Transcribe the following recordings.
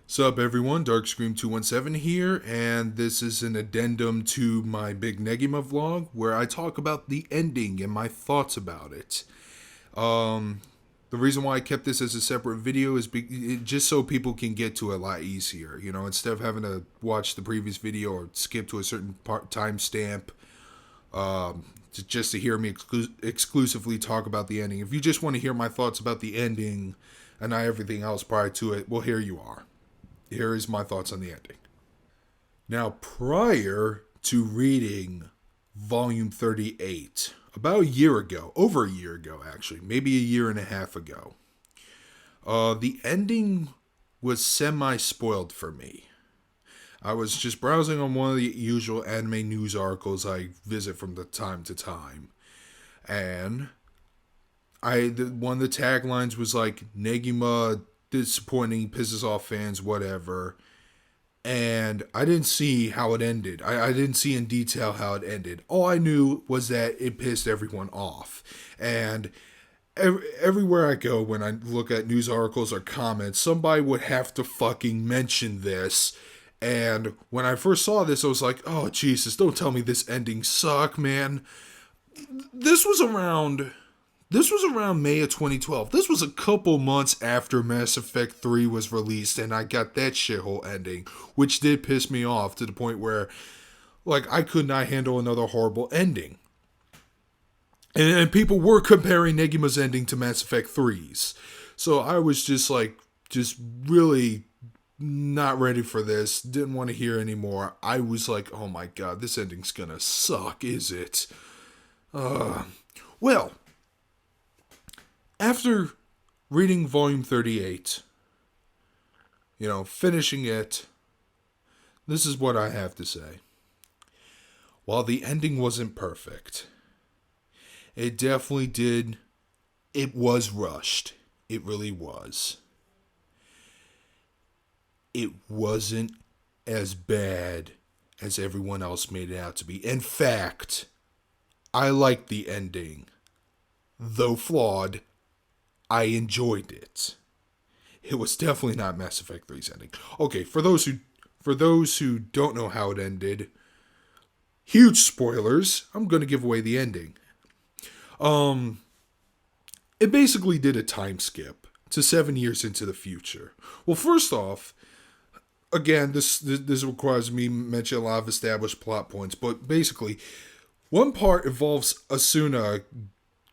Sup everyone, Darkscream 217 here, and this is an addendum to my big Negima vlog where I talk about the ending and my thoughts about it. Um, the reason why I kept this as a separate video is just so people can get to it a lot easier. You know, instead of having to watch the previous video or skip to a certain timestamp, just to hear me exclusively talk about the ending. If you just want to hear my thoughts about the ending and not everything else prior to it, well, here you are. Here is my thoughts on the ending. Now, prior to reading volume 38, about a year ago, over a year ago actually, maybe a year and a half ago, the ending was semi-spoiled for me. I was just browsing on one of the usual anime news articles I visit from the time to time, and one of the taglines was like, Negima disappointing, pisses off fans, whatever. And I didn't see how it ended. I didn't see in detail how it ended. All I knew was that it pissed everyone off. And everywhere I go, when I look at news articles or comments, somebody would have to fucking mention this. And when I first saw this, I was like, oh, Jesus, don't tell me this ending sucked, man. This was around this was around May of 2012. This was a couple months after Mass Effect 3 was released, and I got that shithole ending, which did piss me off to the point where, like, I could not handle another horrible ending. And people were comparing Negima's ending to Mass Effect 3's. So I was just really not ready for this. Didn't want to hear anymore. I was like, oh my god, this ending's gonna suck, is it? Well, after reading volume 38, finishing it, this is what I have to say. While the ending wasn't perfect, it definitely did. It was rushed. It really was. It wasn't as bad as everyone else made it out to be. In fact, I liked the ending. Though flawed, I enjoyed it. It was definitely not Mass Effect 3's ending. Okay, for those who don't know how it ended, huge spoilers. I'm going to give away the ending. It basically did a time skip to 7 years into the future. Well, first off, again, this requires me to mention a lot of established plot points, but basically, one part involves Asuna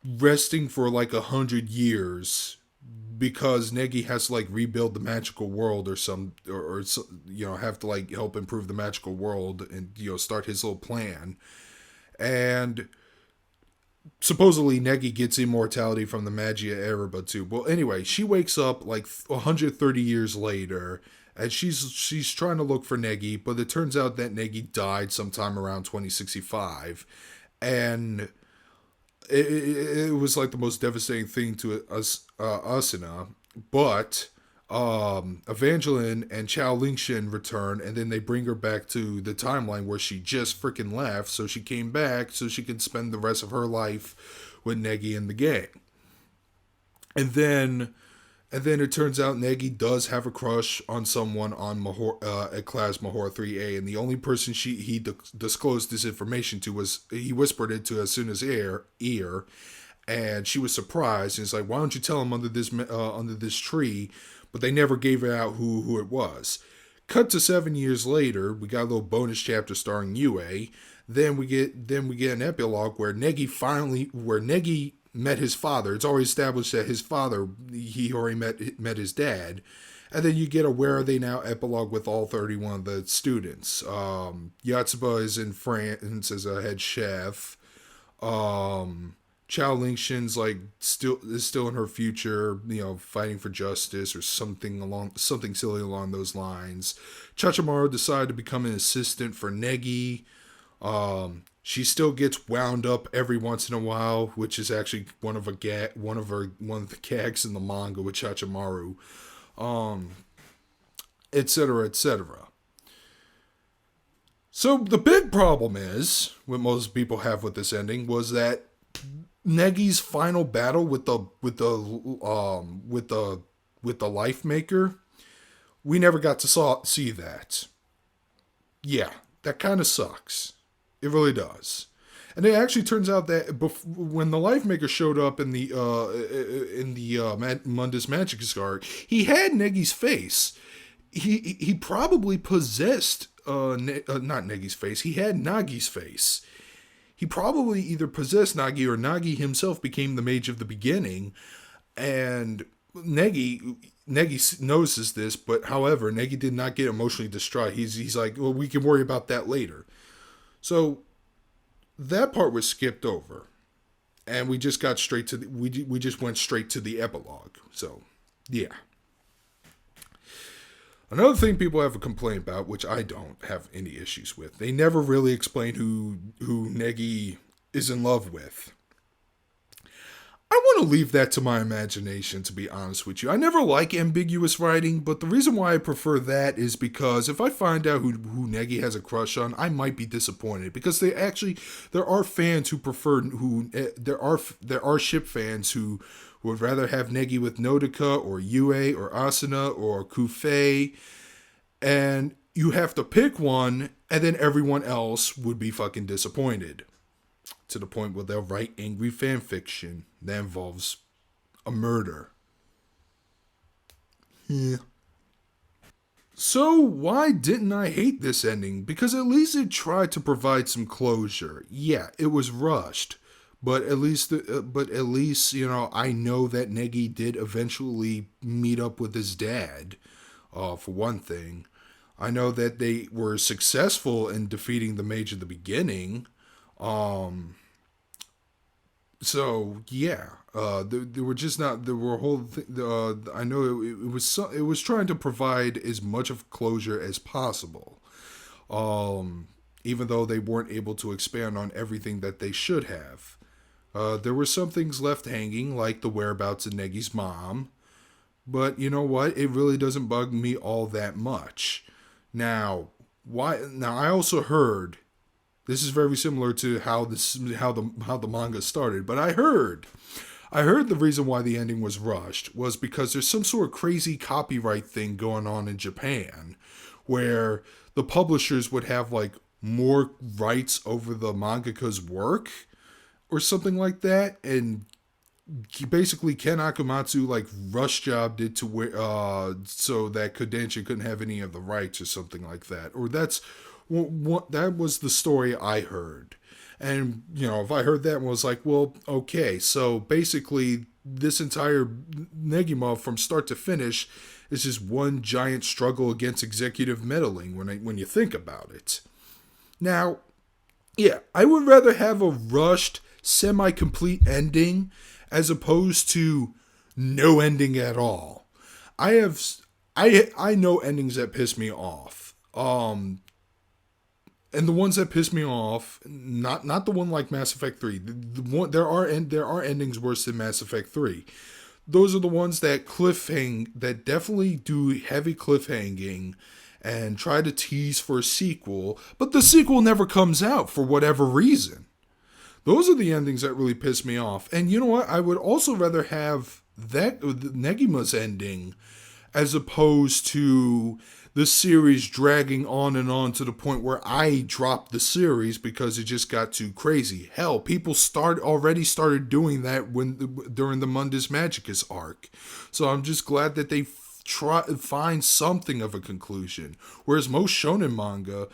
resting for like 100 years because Negi has to like rebuild the magical world or have to like help improve the magical world and start his little plan. And supposedly Negi gets immortality from the Magia Erebba too. Well, anyway, she wakes up like 130 years later, and she's trying to look for Negi, but it turns out that Negi died sometime around 2065, and it was like the most devastating thing to Asuna. But Evangeline and Chao Lingshin return, and then they bring her back to the timeline where she just freaking left. So she came back so she could spend the rest of her life with Negi and the gang. And then it turns out Negi does have a crush on someone on at class Mahor 3A, and the only person he disclosed this information to was, he whispered it to Asuna's ear, and she was surprised. And it's like, why don't you tell him under this tree? But they never gave it out who it was. Cut to 7 years later, we got a little bonus chapter starring Yue. Then we get an epilogue where Negi met his father. It's already established that his father, he already met his dad. And then you get a Where Are They Now epilogue with all 31 of the students. Yatsuba is in France as a head chef. Chao Lingshin's is still in her future, fighting for justice or something silly along those lines. Chachamaru decided to become an assistant for Negi. She still gets wound up every once in a while, which is actually one of the gags in the manga with Chachamaru, etc., etc. So the big problem is, what most people have with this ending, was that Negi's final battle with the Life Maker We never got to see that. Yeah, that kind of sucks. It really does. And it actually turns out that when the Life Maker showed up in the Mundus Magicus arc, he had Negi's face. He probably possessed not Negi's face. He had Nagi's face. He probably either possessed Nagi or Nagi himself became the mage of the beginning, and Negi notices this, but however, Negi did not get emotionally distraught. He's like, well, we can worry about that later. So that part was skipped over, and we just got straight to we just went straight to the epilogue. So yeah. Another thing people have a complaint about, which I don't have any issues with, they never really explain who Negi is in love with. I want to leave that to my imagination, to be honest with you. I never like ambiguous writing, but the reason why I prefer that is because if I find out who Negi has a crush on, I might be disappointed. Because there are fans who prefer, there are ship fans who would rather have Negi with Nodoka, or Yue, or Asuna, or Kufei, and you have to pick one, and then everyone else would be fucking disappointed. To the point where they'll write angry fan fiction that involves a murder. Yeah. So why didn't I hate this ending? Because at least it tried to provide some closure. Yeah, it was rushed, but at least I know that Negi did eventually meet up with his dad. For one thing, I know that they were successful in defeating the mage at the beginning. So yeah, there were just not there were a whole. I know it was trying to provide as much of closure as possible. Even though they weren't able to expand on everything that they should have. There were some things left hanging, like the whereabouts of Negi's mom. But you know what? It really doesn't bug me all that much. Now, why? Now I also heard. This is very similar to how the manga started, but I heard the reason why the ending was rushed was because there's some sort of crazy copyright thing going on in Japan, where the publishers would have like more rights over the mangaka's work, or something like that, and basically Ken Akamatsu like rush jobbed it to where so that Kodansha couldn't have any of the rights or something like that, or that was the story I heard. And, if I heard that and was like, well, okay, so basically this entire Negima from start to finish is just one giant struggle against executive meddling when you think about it. Now, yeah, I would rather have a rushed, semi-complete ending as opposed to no ending at all. I know endings that piss me off. And the ones that piss me off, not the one like Mass Effect 3. There are endings worse than Mass Effect 3. Those are the ones that that definitely do heavy cliffhanging and try to tease for a sequel, but the sequel never comes out for whatever reason. Those are the endings that really piss me off. And you know what? I would also rather have that Negima's ending as opposed to the series dragging on and on to the point where I dropped the series because it just got too crazy. Hell, people already started doing that during the Mundus Magicus arc. So I'm just glad that they find something of a conclusion. Whereas most shonen manga,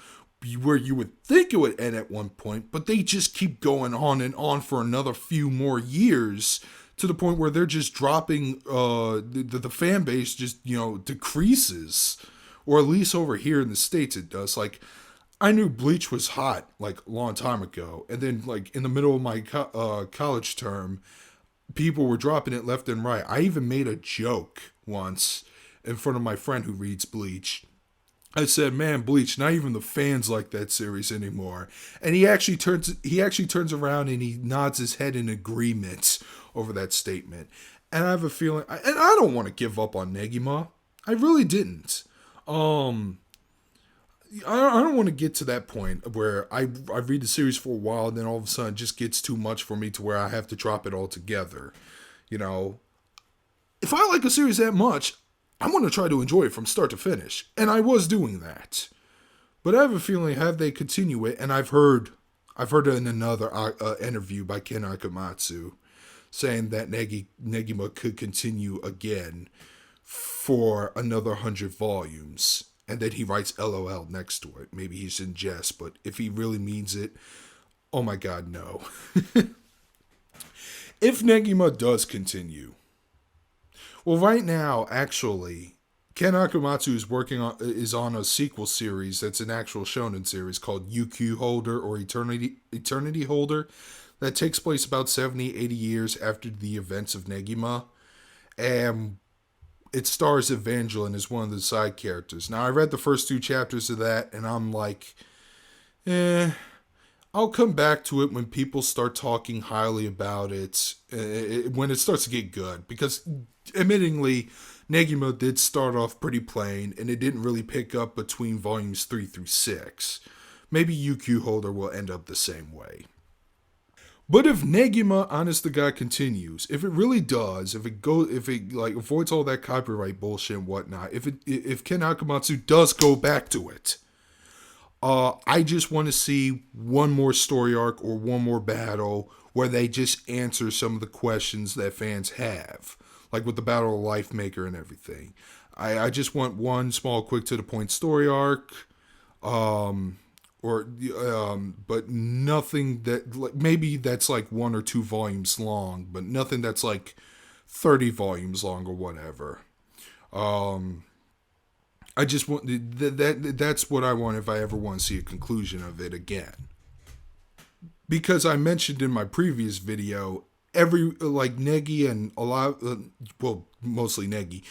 where you would think it would end at one point, but they just keep going on and on for another few more years, to the point where they're just dropping, the fan base just, decreases. Or at least over here in the States it does. Like, I knew Bleach was hot, like, a long time ago. And then, like, in the middle of my college term, people were dropping it left and right. I even made a joke once in front of my friend who reads Bleach. I said, man, Bleach, not even the fans like that series anymore. And he actually turns around and he nods his head in agreement over that statement. And I have a feeling, and I don't want to give up on Negima. I really didn't. I don't want to get to that point where I read the series for a while and then all of a sudden it just gets too much for me to where I have to drop it all together. If I like a series that much, I'm going to try to enjoy it from start to finish. And I was doing that. But I have a feeling have they continue it, and I've heard it in another interview by Ken Akamatsu saying that Negima could continue again for another 100 volumes. And then he writes LOL next to it. Maybe he's in jest, but if he really means it, oh my god, no. If Negima does continue, well, right now, actually, Ken Akamatsu is on a sequel series that's an actual shonen series called UQ Holder or Eternity Holder that takes place about 70, 80 years after the events of Negima. And it stars Evangeline as one of the side characters. Now, I read the first two chapters of that, and I'm like, I'll come back to it when people start talking highly about it, when it starts to get good. Because, admittingly, Negima did start off pretty plain, and it didn't really pick up between volumes 3 through 6. Maybe UQ Holder will end up the same way. But if Negima, honest to God, continues, if it really does, if it like avoids all that copyright bullshit and whatnot, if Ken Akamatsu does go back to it, I just want to see one more story arc or one more battle where they just answer some of the questions that fans have, like with the Battle of Life Maker and everything. I just want one small, quick to the point story arc. But nothing that like maybe that's like 1 or 2 volumes long, but nothing that's like 30 volumes long or whatever. I just want that's what I want if I ever want to see a conclusion of it again. Because I mentioned in my previous video, every like Negi and a lot, well, mostly Negi.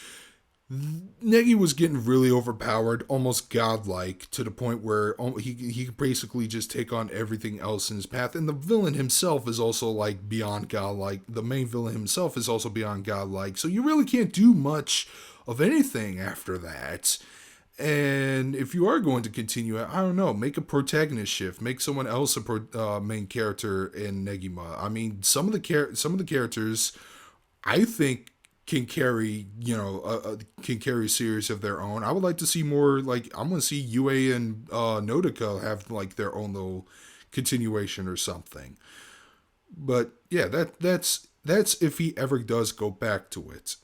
Negi was getting really overpowered, almost godlike, to the point where he could basically just take on everything else in his path. And the villain himself is also like beyond godlike. The main villain himself is also beyond godlike. So you really can't do much of anything after that. And if you are going to continue it, I don't know, make a protagonist shift, make someone else a main character in Negima. I mean, some of the characters, I think, can carry can carry a series of their own. I would like to see more like I'm gonna see Yue and Nodoka have like their own little continuation or something. But yeah, that's if he ever does go back to it.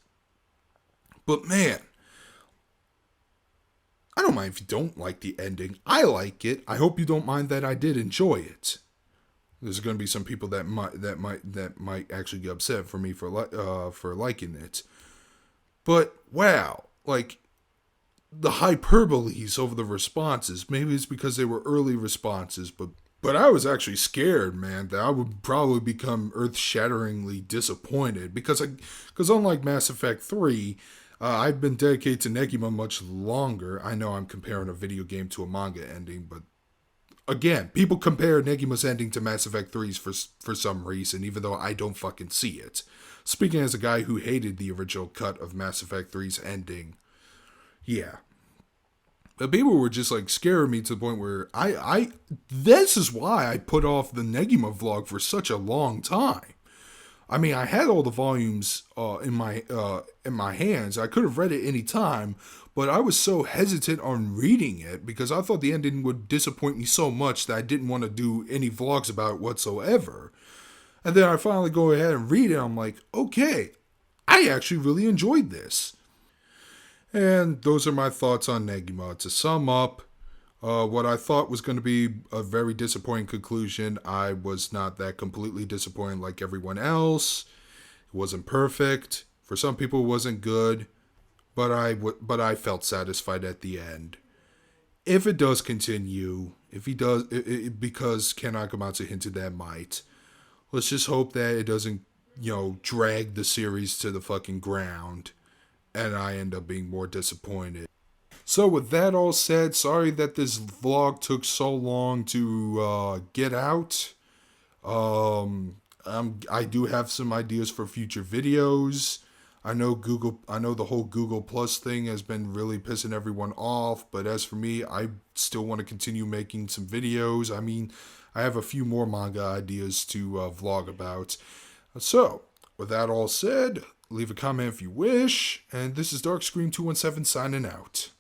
But man, I don't mind if you don't like the ending. I like it. I hope you don't mind that I did enjoy it. There's going to be some people that might actually get upset for me for liking it. But wow, like the hyperboles over the responses. Maybe it's because they were early responses, but I was actually scared, man, that I would probably become earth-shatteringly disappointed because unlike Mass Effect 3, I've been dedicated to Negima much longer. I know I'm comparing a video game to a manga ending, but again, people compare Negima's ending to Mass Effect 3's for some reason, even though I don't fucking see it. Speaking as a guy who hated the original cut of Mass Effect 3's ending, yeah. But people were just like scaring me to the point where this is why I put off the Negima vlog for such a long time. I mean, I had all the volumes in my hands. I could have read it any time, but I was so hesitant on reading it because I thought the ending would disappoint me so much that I didn't want to do any vlogs about it whatsoever. And then I finally go ahead and read it. I'm like, okay, I actually really enjoyed this. And those are my thoughts on Negima. To sum up, what I thought was going to be a very disappointing conclusion, I was not that completely disappointed like everyone else. It wasn't perfect. For some people, it wasn't good, but I felt satisfied at the end. If it does continue, if he does, because Ken Akamatsu hinted that might, let's just hope that it doesn't, drag the series to the fucking ground, and I end up being more disappointed. So with that all said, sorry that this vlog took so long to get out. I do have some ideas for future videos. I know the whole Google Plus thing has been really pissing everyone off, but as for me, I still want to continue making some videos. I mean, I have a few more manga ideas to vlog about. So, with that all said, Leave a comment if you wish. And this is Darkscream 217 signing out.